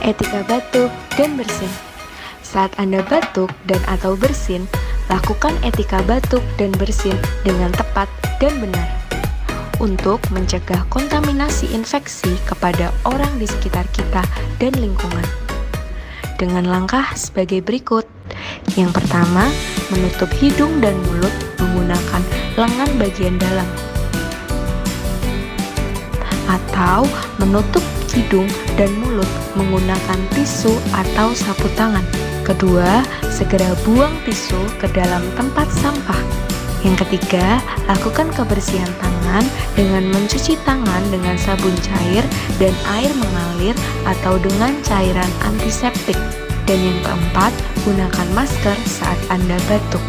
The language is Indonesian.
Etika batuk dan bersin. Saat Anda batuk dan atau bersin, lakukan etika batuk dan bersin dengan tepat dan benar untuk mencegah kontaminasi infeksi kepada orang di sekitar kita dan lingkungan. Dengan langkah sebagai berikut. Yang pertama, menutup hidung dan mulut menggunakan lengan bagian dalam, atau menutup hidung dan mulut menggunakan tisu atau sapu tangan. Kedua, segera buang tisu ke dalam tempat sampah. Yang ketiga, lakukan kebersihan tangan dengan mencuci tangan dengan sabun cair dan air mengalir atau dengan cairan antiseptik. Dan yang keempat, gunakan masker saat Anda batuk.